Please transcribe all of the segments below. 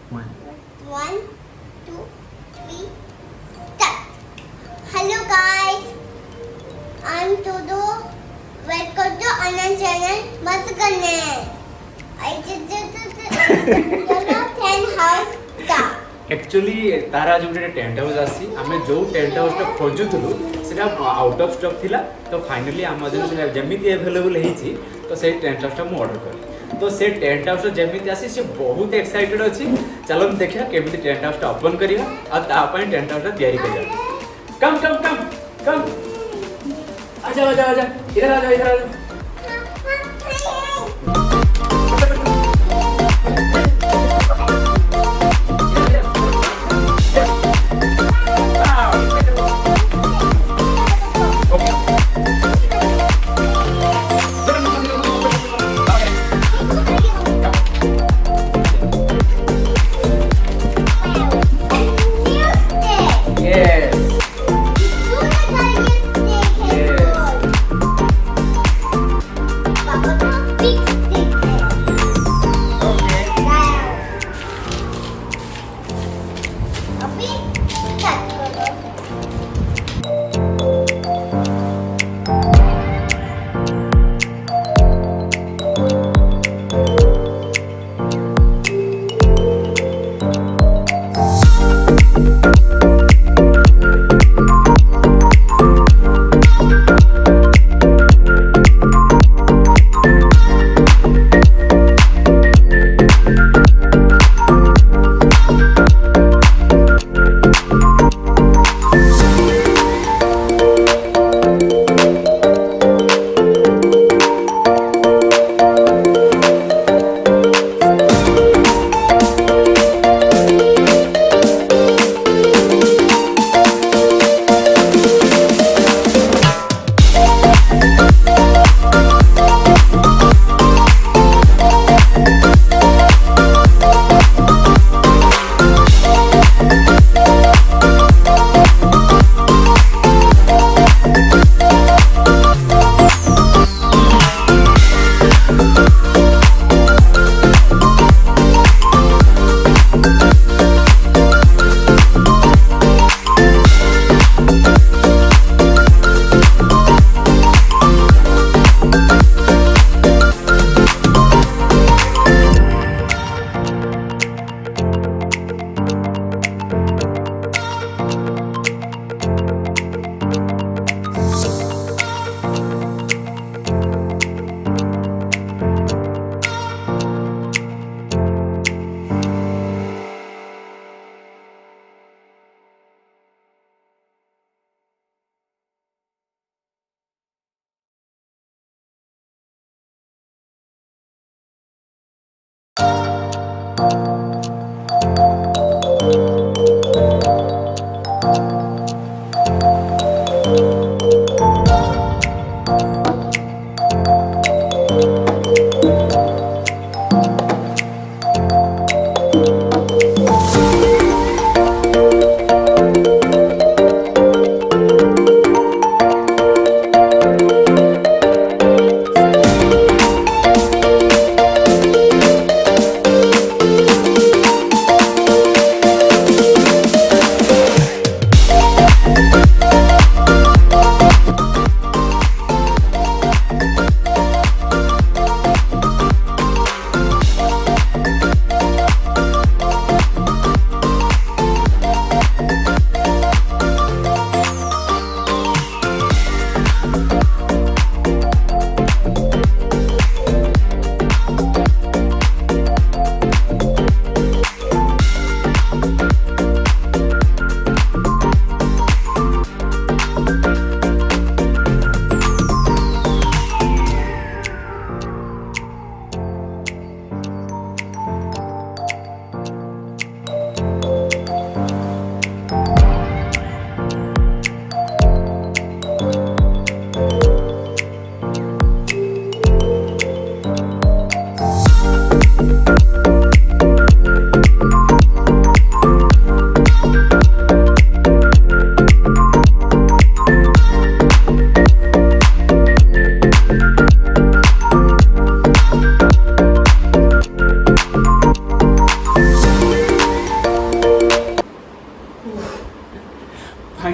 One. 1, 2, 3, start. Hello guys, I'm Dudu. Welcome to our channel. मस्त करने हैं. I just 10 house का. Actually तारा जो टेंट हाउस आसी आमे जो टेंट हाउस टा खोजुथुलु सेटा आउट ऑफ स्टॉक थिला तो फाइनली अमेजन से जेमिति अवेलेबल हेछि तो से टेंट हाउस टा मु ऑर्डर करली तो से टेंट हाउस जेमिति आसी से बहुत एक्साइटेड अछि चलो देखिया केमिति टेंट हाउस टा ओपन करिया आ ता पय टेंट हाउस टा तैयारी करिया कम आजा इधर आ जाओ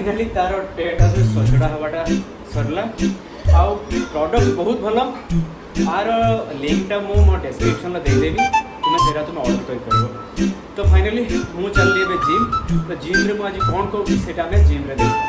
फाइनाली तार टेटा से सजड़ा हवाटा सरला आउ प्रोडक्ट बहुत भलो आर लिंक टा मु मो डिस्क्रिप्शन ला दे देबी तुमे सेरा तुमे ऑर्डर कर परबो। तो फाइनली मु चल लिए जिम। तो जिम रे मु आज कोन को सेटा में जिम रे देखो।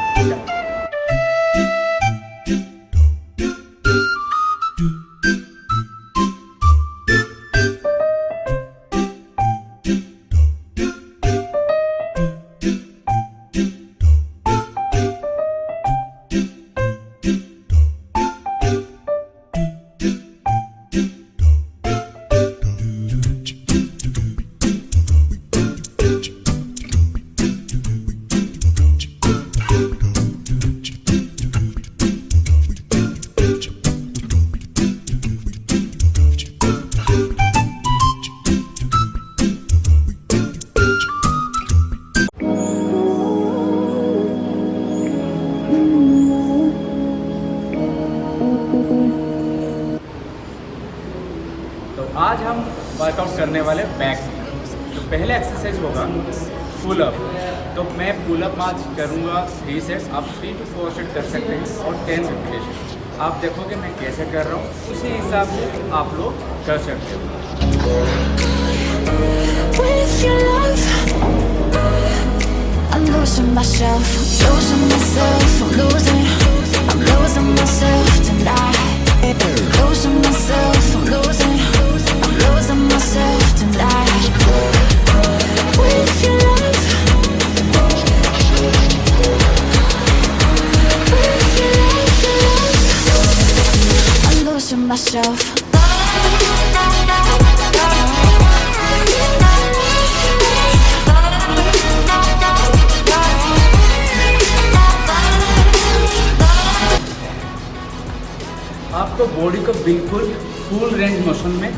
आज हम वर्कआउट करने वाले बैक। तो पहले एक्सरसाइज होगा पुल अप। तो मैं पुल अप आज करूँगा 3 सेट्स, आप 3 to 4 सेट कर सकते हैं और 10 रिपीटेशन। आप देखोगे मैं कैसे कर रहा हूँ, उसी हिसाब से आप लोग कर सकते हो। I'm losing myself, losing myself, I'm losing myself tonight. Losing myself, I'm losing myself tonight. With your love, with your love, I'm losing myself. आपको बॉडी को बिल्कुल फुल रेंज मोशन में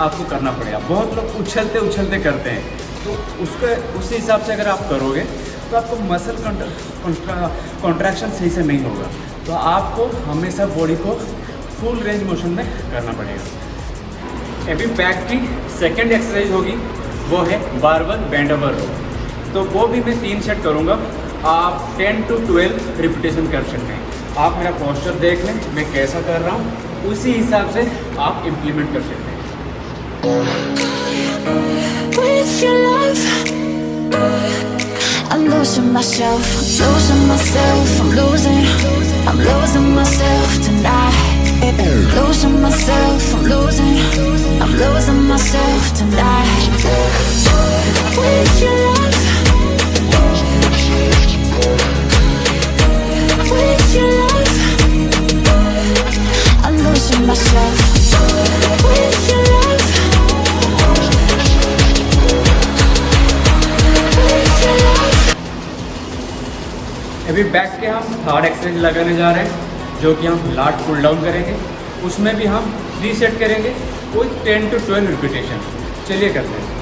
आपको करना पड़ेगा। बहुत लोग उछलते उछलते करते हैं, तो उसके उस हिसाब से अगर आप करोगे तो आपको मसल कॉन्ट्रैक्शन सही से नहीं होगा। तो आपको हमेशा बॉडी को फुल रेंज मोशन में करना पड़ेगा। अभी बैक की सेकेंड एक्सरसाइज होगी, वो है बारबल बेंट ओवर रो। तो वो भी मैं 3 सेट करूँगा। आप 10 to 12 रिपीटेशन कर सकते हैं। आप मेरा पोस्चर देख लें, मैं कैसा कर रहा हूँ, उसी हिसाब से आप इम्प्लीमेंट कर सकते हैं। With your love, I'm losing myself, losing myself, I'm losing myself tonight. Losing myself, I'm losing myself tonight. With your love, with your love, I'm losing myself. With your love, with your love. अभी back के हम third exercise लगाने जा रहे हैं, जो कि हम लाट पुल डाउन करेंगे। उसमें भी हम 3 सेट करेंगे, कोई 10 to 12 रिपीटेशन। चलिए करते हैं।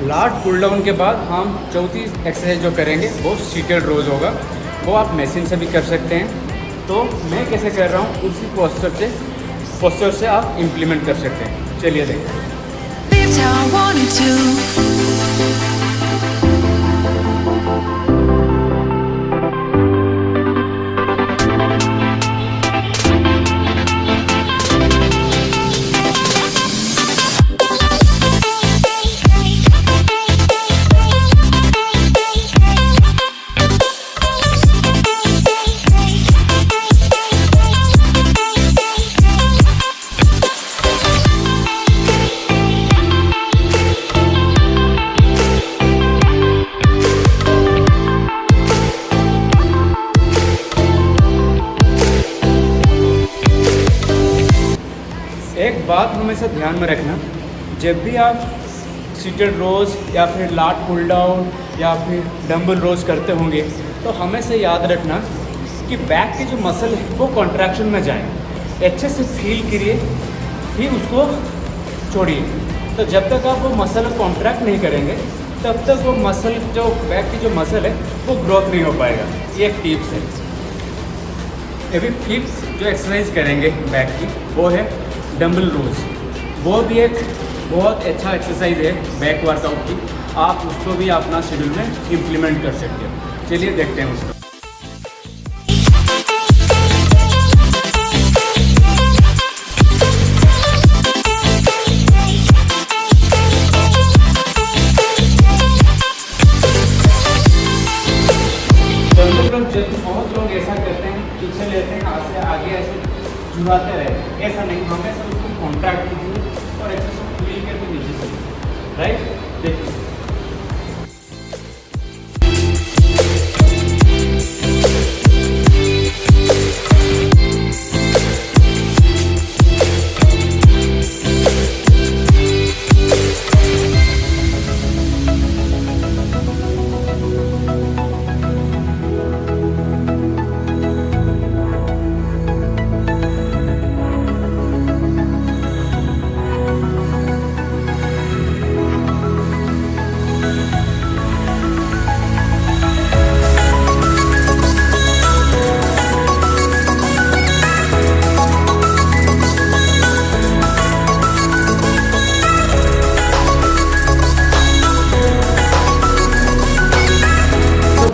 लाट पुल डाउन के बाद हम चौथी एक्सरसाइज जो करेंगे वो सीटेड रोज होगा। वो आप मशीन से भी कर सकते हैं। तो मैं कैसे कर रहा हूँ, उसी पोस्चर से आप इम्प्लीमेंट कर सकते हैं। चलिए देखते हैं। बात हमेशा ध्यान में रखना, जब भी आप सीटेड रोज़ या फिर लाट पुल डाउन या फिर डम्बल रोज़ करते होंगे तो हमेशा याद रखना कि बैक के जो मसल है वो कॉन्ट्रैक्शन में जाए, अच्छे से फील करिए, फिर उसको छोड़िए। तो जब तक आप वो मसल कॉन्ट्रैक्ट नहीं करेंगे तब तक वो मसल, जो बैक की जो मसल है वो ग्रोथ नहीं हो पाएगा। ये एक टिप्स है। अभी फिफ्थ जो एक्सरसाइज करेंगे बैक की वो है डम्बल रोज। वो भी एक बहुत अच्छा एक्सरसाइज है बैक वर्कआउट की, आप उसको भी अपना शेड्यूल में इम्प्लीमेंट कर सकते हो। चलिए देखते हैं उसको। बहुत लोग ऐसा करते हैं, पीछे लेते हैं, हाथ से आगे ऐसे झुलाते रहे, ऐसा नहीं, हमेशा उसको कॉन्ट्रैक्ट कीजिए और ऐसे से फील करके नीचे से, राइट। देखिए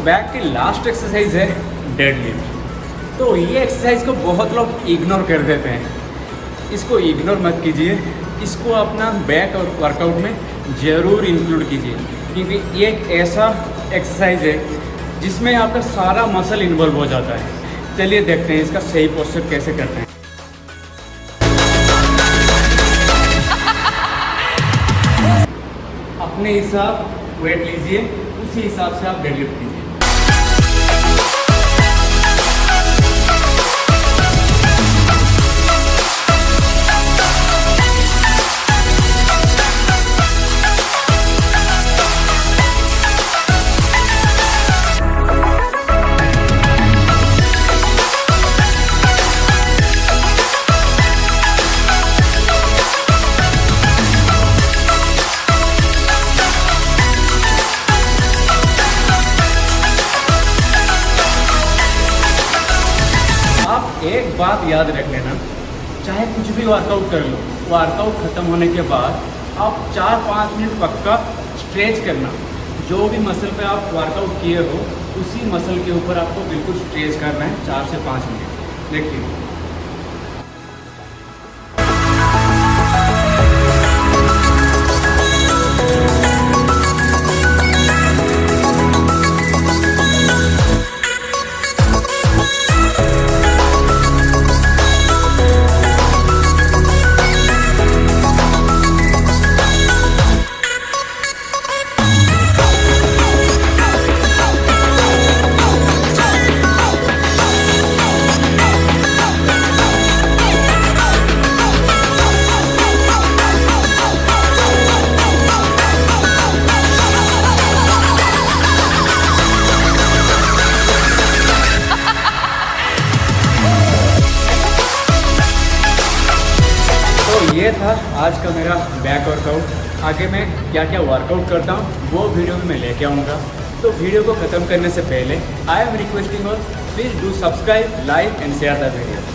बैक की लास्ट एक्सरसाइज है डेडलिफ्ट। तो ये एक्सरसाइज को बहुत लोग इग्नोर कर देते हैं, इसको इग्नोर मत कीजिए, इसको अपना बैक और वर्कआउट में ज़रूर इंक्लूड कीजिए, क्योंकि ये एक ऐसा एक्सरसाइज है जिसमें आपका सारा मसल इन्वॉल्व हो जाता है। चलिए देखते हैं इसका सही पोस्चर कैसे करते हैं। अपने हिसाब वेट लीजिए, उसी हिसाब से आप डेडलिफ्ट कीजिए। एक बात याद रख लेना, चाहे कुछ भी वर्कआउट कर लो, वर्कआउट ख़त्म होने के बाद आप 4-5 मिनट पक्का स्ट्रेच करना। जो भी मसल पे आप वर्कआउट किए हो उसी मसल के ऊपर आपको बिल्कुल स्ट्रेच करना है 4 से 5 मिनट। देखिए ये था आज का मेरा बैक वर्कआउट। आगे मैं क्या क्या वर्कआउट करता हूँ वो वीडियो में मैं लेके आऊँगा। तो वीडियो को ख़त्म करने से पहले आई एम रिक्वेस्टिंग और please do subscribe, like and share the video.